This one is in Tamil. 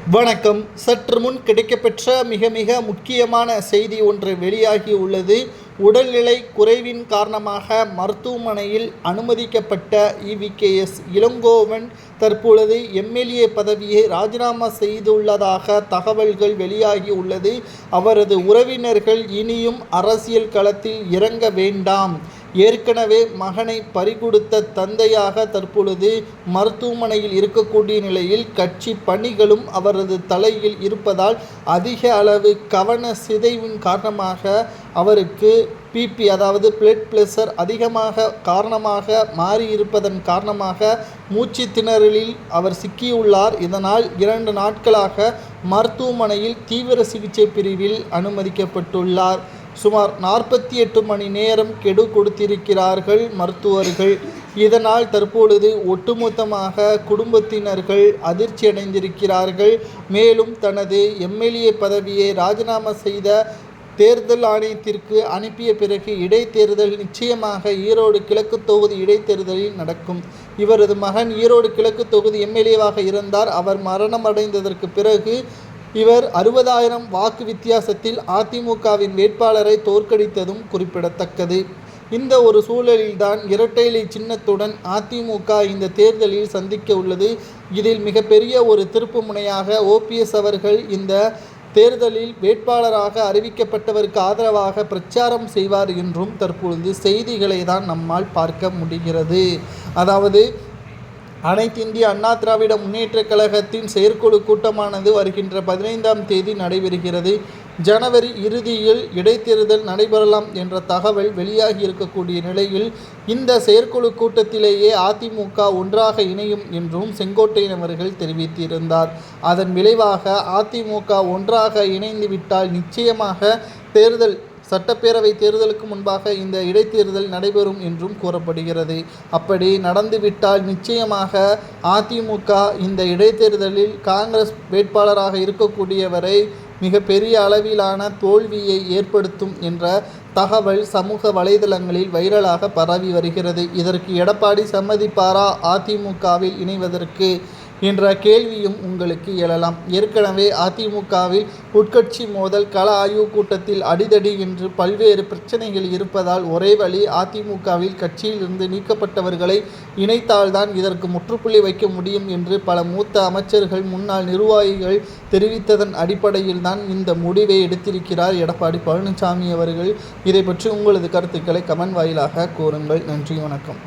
வணக்கம். சற்று முன் கிடைக்கப்பெற்ற மிக முக்கியமான செய்தி ஒன்று வெளியாகி உள்ளது. உடல்நிலை குறைவின் காரணமாக மருத்துவமனையில் அனுமதிக்கப்பட்ட EVKS இளங்கோவன் தற்பொழுது MLA பதவியை ராஜினாமா செய்துள்ளதாக தகவல்கள் வெளியாகி உள்ளது. அவரது உறவினர்கள் இனியும் அரசியல் களத்தில் இறங்க வேண்டாம், ஏற்கனவே மகனை பறிகொடுத்த தந்தையாக தற்பொழுது மருத்துவமனையில் இருக்கக்கூடிய நிலையில் கட்சி பணிகளும் அவரது தலையில் இருப்பதால் அதிக அளவு கவன சிதைவின் காரணமாக அவருக்கு BP அதாவது பிளட் ப்ரெஷர் அதிகமாக காரணமாக மாறியிருப்பதன் காரணமாக மூச்சு திணறலில் அவர் சிக்கியுள்ளார். இதனால் 2 நாட்களாக மருத்துவமனையில் தீவிர சிகிச்சை பிரிவில் அனுமதிக்கப்பட்டுள்ளார். சுமார் 48 மணி நேரம் கெடு கொடுத்திருக்கிறார்கள் மருத்துவர்கள். இதனால் தற்பொழுது ஒட்டுமொத்தமாக குடும்பத்தினர்கள் அதிர்ச்சி அடைந்திருக்கிறார்கள். மேலும் தனது MLA பதவியை ராஜினாமா செய்த தேர்தல் ஆணையத்திற்கு அனுப்பிய பிறகு இடைத்தேர்தல் நிச்சயமாக ஈரோடு கிழக்கு தொகுதி இடைத்தேர்தலில் நடக்கும். இவரது மகன் ஈரோடு கிழக்கு தொகுதி MLAவாக இருந்தார். அவர் மரணமடைந்ததற்கு பிறகு இவர் 60,000 வாக்கு வித்தியாசத்தில் அதிமுகவின் வேட்பாளரை தோற்கடித்ததும் குறிப்பிடத்தக்கது. இந்த ஒரு சூழலில்தான் இரட்டை இலை சின்னத்துடன் அதிமுக இந்த தேர்தலில் சந்திக்க உள்ளது. இதில் மிகப்பெரிய ஒரு திருப்பு முனையாக OPS அவர்கள் இந்த தேர்தலில் வேட்பாளராக அறிவிக்கப்பட்டவருக்கு ஆதரவாக பிரச்சாரம் செய்வார் என்றும் தற்பொழுது செய்திகளை தான் நம்மால் பார்க்க முடிகிறது. அதாவது அனைத்து இந்திய அண்ணா திராவிட முன்னேற்றக் கழகத்தின் செயற்குழு கூட்டமானது வருகின்ற 15ஆம் தேதி நடைபெறுகிறது. ஜனவரி இறுதியில் இடைத்தேர்தல் நடைபெறலாம் என்ற தகவல் வெளியாகி இருக்கக்கூடிய நிலையில் இந்த செயற்குழு கூட்டத்திலேயே அதிமுக ஒன்றாக இணையும் என்றும் செங்கோட்டையன் அவர்கள் தெரிவித்திருந்தார். அதன் விளைவாக அதிமுக ஒன்றாக இணைந்துவிட்டால் நிச்சயமாக சட்டப்பேரவை தேர்தலுக்கு முன்பாக இந்த இடைத்தேர்தல் நடைபெறும் என்றும் கூறப்படுகிறது. அப்படி நடந்துவிட்டால் நிச்சயமாக அதிமுக இந்த இடைத்தேர்தலில் காங்கிரஸ் வேட்பாளராக இருக்கக்கூடியவரை மிகப்பெரிய அளவிலான தோல்வியை ஏற்படுத்தும் என்ற தகவல் சமூக வலைதளங்களில் வைரலாக பரவி வருகிறது. இதற்கு எடப்பாடி சம்மதிப்பாரா அதிமுகவில் இணைவதற்கு என்ற கேள்வியும் உங்களுக்கு எழலாம். ஏற்கனவே அதிமுகவில் உட்கட்சி மோதல், கள ஆய்வு கூட்டத்தில் அடிதடி என்று பல்வேறு பிரச்சனைகள் இருப்பதால் ஒரே வழி அதிமுகவில் கட்சியிலிருந்து நீக்கப்பட்டவர்களை இணைத்தால்தான் இதற்கு முற்றுப்புள்ளி வைக்க முடியும் என்று பல மூத்த அமைச்சர்கள், முன்னாள் நிர்வாகிகள் தெரிவித்ததன் அடிப்படையில் தான் இந்த முடிவை எடுத்திருக்கிறார் எடப்பாடி பழனிசாமி அவர்கள். இதை பற்றி உங்களது கருத்துக்களை கமெண்ட் வாயிலாக கூறுங்கள். நன்றி, வணக்கம்.